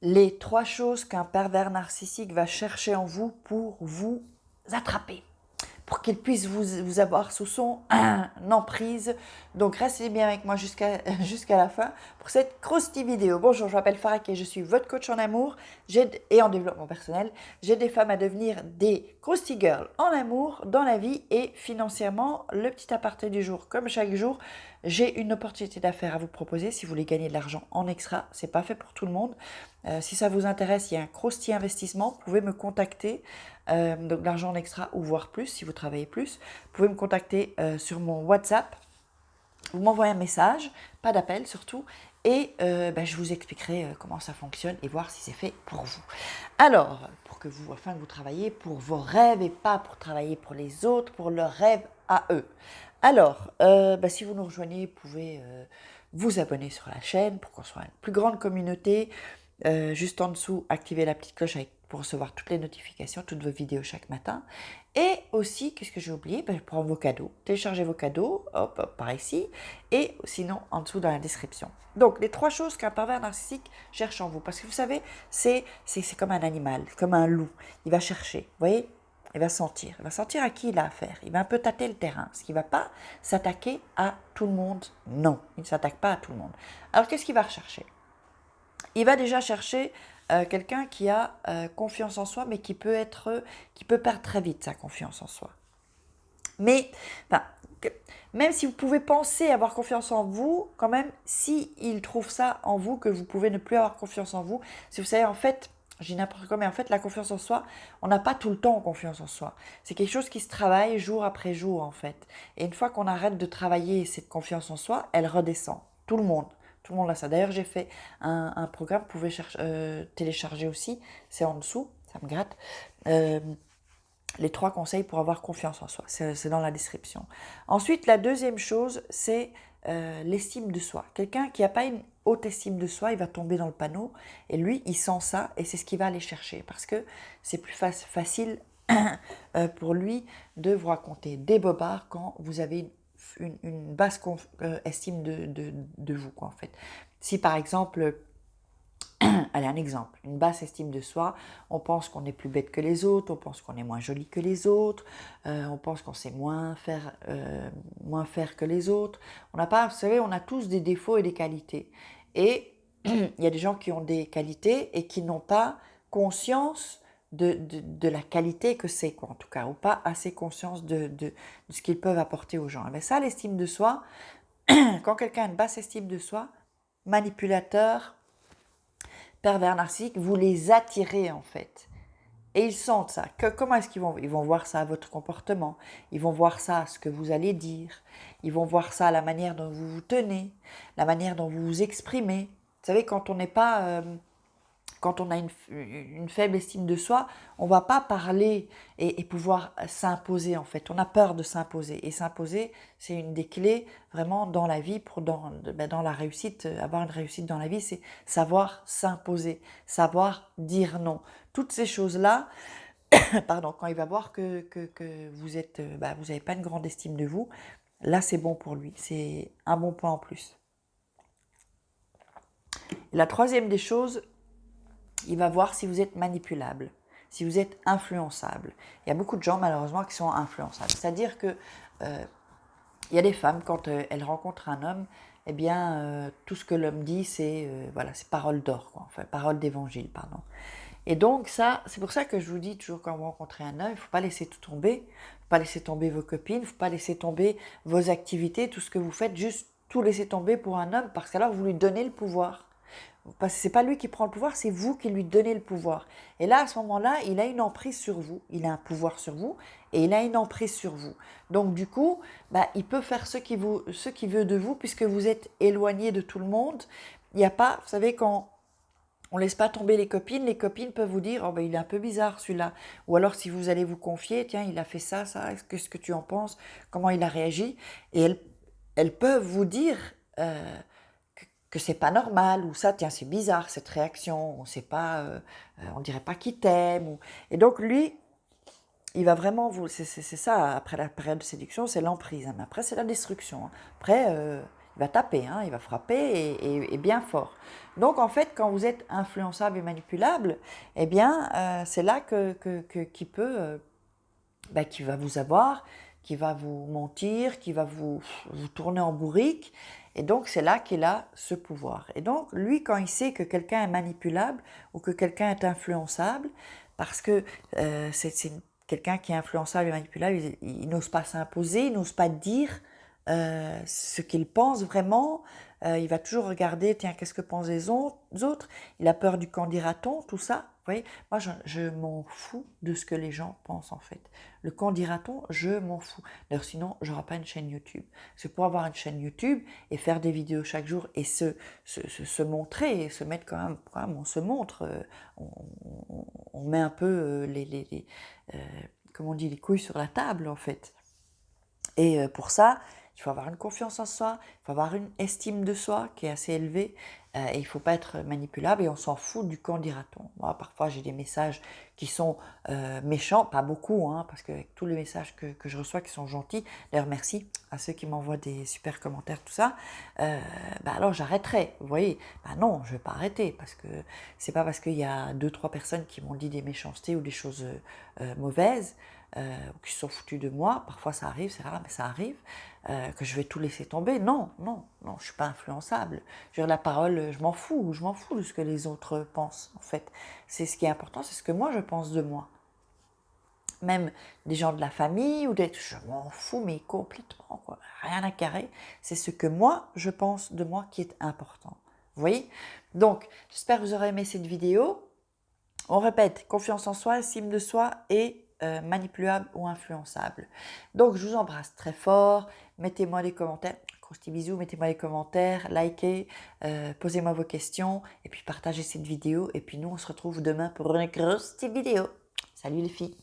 les 3 choses qu'un pervers narcissique va chercher en vous pour vous attraper, pour qu'il puisse vous avoir sous son emprise. Donc restez bien avec moi jusqu'à la fin pour cette croustille vidéo. Bonjour, je m'appelle Farak et je suis votre coach en amour et en développement personnel. J'aide des femmes à devenir des croustille girls en amour, dans la vie et financièrement. Le petit aparté du jour, comme chaque jour, j'ai une opportunité d'affaires à vous proposer. Si vous voulez gagner de l'argent en extra, c'est pas fait pour tout le monde. Si ça vous intéresse, il y a un croustille investissement, vous pouvez me contacter. Donc l'argent en extra ou voire plus si vous travaillez plus. Vous pouvez me contacter sur mon WhatsApp. Vous m'envoyez un message, pas d'appel surtout, et je vous expliquerai comment ça fonctionne et voir si c'est fait pour vous. Alors, afin que vous travaillez pour vos rêves et pas pour travailler pour les autres, pour leurs rêves à eux. Alors, si vous nous rejoignez, vous pouvez vous abonner sur la chaîne pour qu'on soit une plus grande communauté. Juste en dessous, activez la petite cloche pour recevoir toutes les notifications, toutes vos vidéos chaque matin. Et aussi, qu'est-ce que j'ai oublié? Prendre vos cadeaux, téléchargez vos cadeaux, hop, par ici, et sinon en dessous dans la description. Donc, les 3 choses qu'un pervers narcissique cherche en vous. Parce que vous savez, c'est comme un animal, comme un loup. Il va chercher, vous voyez? Il va sentir à qui il a affaire. Il va un peu tâter le terrain, ce qui ne va pas s'attaquer à tout le monde. Non, il ne s'attaque pas à tout le monde. Alors, qu'est-ce qu'il va rechercher? Il va déjà chercher quelqu'un qui a confiance en soi, mais qui peut perdre très vite sa confiance en soi. Mais, même si vous pouvez penser avoir confiance en vous, quand même, s'il trouve ça en vous, que vous pouvez ne plus avoir confiance en vous, si vous savez, en fait, j'ai n'importe quoi, mais en fait, la confiance en soi, on n'a pas tout le temps confiance en soi. C'est quelque chose qui se travaille jour après jour, en fait. Et une fois qu'on arrête de travailler cette confiance en soi, elle redescend. Tout le monde. Tout le monde a ça. D'ailleurs, j'ai fait un programme, vous pouvez télécharger aussi, c'est en dessous, ça me gratte. Les 3 conseils pour avoir confiance en soi, c'est dans la description. Ensuite, la deuxième chose, c'est l'estime de soi. Quelqu'un qui n'a pas une haute estime de soi, il va tomber dans le panneau et lui, il sent ça et c'est ce qu'il va aller chercher parce que c'est plus facile pour lui de vous raconter des bobards quand vous avez une basse estime de vous, quoi, en fait. Si par exemple, allez, un exemple, une basse estime de soi, on pense qu'on est plus bête que les autres, on pense qu'on est moins joli que les autres, on pense qu'on sait moins faire que les autres. On n'a pas, vous savez, on a tous des défauts et des qualités. Et il y a des gens qui ont des qualités et qui n'ont pas conscience de la qualité que c'est, quoi, en tout cas, ou pas assez conscience de ce qu'ils peuvent apporter aux gens. Mais ça, l'estime de soi, quand quelqu'un a une basse estime de soi, manipulateur, pervers narcissique, vous les attirez en fait. Et ils sentent ça. Comment est-ce qu'ils vont? Ils vont voir ça à votre comportement. Ils vont voir ça à ce que vous allez dire. Ils vont voir ça à la manière dont vous vous tenez, la manière dont vous vous exprimez. Vous savez, quand on n'est pas... quand on a une faible estime de soi, on ne va pas parler et pouvoir s'imposer en fait. On a peur de s'imposer. Et s'imposer, c'est une des clés vraiment dans la vie, dans la réussite, avoir une réussite dans la vie, c'est savoir s'imposer, savoir dire non. Toutes ces choses-là, pardon, quand il va voir que vous n'avez pas une grande estime de vous, là c'est bon pour lui. C'est un bon point en plus. Et la troisième des choses, il va voir si vous êtes manipulable, si vous êtes influençable. Il y a beaucoup de gens, malheureusement, qui sont influençables. C'est-à-dire que il y a des femmes, quand elles rencontrent un homme, eh bien, tout ce que l'homme dit, c'est parole d'or, quoi, enfin, parole d'évangile, pardon. Et donc, ça, c'est pour ça que je vous dis toujours, quand vous rencontrez un homme, il ne faut pas laisser tout tomber. Il ne faut pas laisser tomber vos copines, il ne faut pas laisser tomber vos activités, tout ce que vous faites, juste tout laisser tomber pour un homme, parce qu'alors vous lui donnez le pouvoir. Parce que ce n'est pas lui qui prend le pouvoir, c'est vous qui lui donnez le pouvoir. Et là, à ce moment-là, il a une emprise sur vous. Il a un pouvoir sur vous et il a une emprise sur vous. Donc du coup, il peut faire ce qu'il veut de vous puisque vous êtes éloigné de tout le monde. Il n'y a pas, vous savez, quand on ne laisse pas tomber les copines peuvent vous dire « Oh il est un peu bizarre celui-là ». Ou alors si vous allez vous confier « Tiens, il a fait ça, qu'est-ce que tu en penses? Comment il a réagi ?» Et elles peuvent vous dire que c'est pas normal, ou ça, tiens, c'est bizarre cette réaction, on sait pas, on dirait pas qu'il t'aime. Et donc lui, il va vraiment vous... C'est ça, après la période de séduction, c'est l'emprise. Mais après, c'est la destruction. Après, va taper, hein, il va frapper et bien fort. Donc en fait, quand vous êtes influençable et manipulable, eh bien c'est là qu'il peut, qui va vous avoir, qui va vous mentir, qui va vous tourner en bourrique. Et donc c'est là qu'il a ce pouvoir. Et donc lui, quand il sait que quelqu'un est manipulable ou que quelqu'un est influençable, parce que c'est quelqu'un qui est influençable et manipulable, il n'ose pas s'imposer, il n'ose pas dire ce qu'il pense vraiment. Il va toujours regarder, tiens, qu'est-ce que pensent les autres. Il a peur du qu'en dira-t-on, tout ça. Vous voyez, moi, je m'en fous de ce que les gens pensent, en fait. Le qu'en dira-t-on, je m'en fous. D'ailleurs, sinon, je n'aurai pas une chaîne YouTube. C'est pour avoir une chaîne YouTube et faire des vidéos chaque jour et se montrer, et se mettre quand même, on se montre, on met un peu comment on dit, les couilles sur la table, en fait. Et pour ça, il faut avoir une confiance en soi, il faut avoir une estime de soi qui est assez élevée, et il ne faut pas être manipulable et on s'en fout du qu'en dira-t-on. Moi, parfois, j'ai des messages qui sont méchants, pas beaucoup, hein, parce qu'avec tous les messages que je reçois qui sont gentils, d'ailleurs merci à ceux qui m'envoient des super commentaires, tout ça, alors j'arrêterai, vous voyez. Non, je ne vais pas arrêter, parce que c'est pas parce qu'il y a 2-3 personnes qui m'ont dit des méchancetés ou des choses mauvaises, ou qui se sont foutus de moi, parfois ça arrive, c'est rare, mais ça arrive, que je vais tout laisser tomber. Non, non, non, je ne suis pas influençable. Je veux dire, la parole, je m'en fous de ce que les autres pensent, en fait. C'est ce qui est important, c'est ce que moi je pense de moi. Même des gens de la famille, je m'en fous, mais complètement, quoi. Rien à carrer. C'est ce que moi je pense de moi qui est important. Vous voyez? Donc, j'espère que vous aurez aimé cette vidéo. On répète, confiance en soi, estime de soi et manipulable ou influençable. Donc, je vous embrasse très fort. Mettez-moi des commentaires. Gros petits bisous. Mettez-moi des commentaires, likez, posez-moi vos questions et puis partagez cette vidéo. Et puis nous, on se retrouve demain pour une grosse petite vidéo. Salut les filles!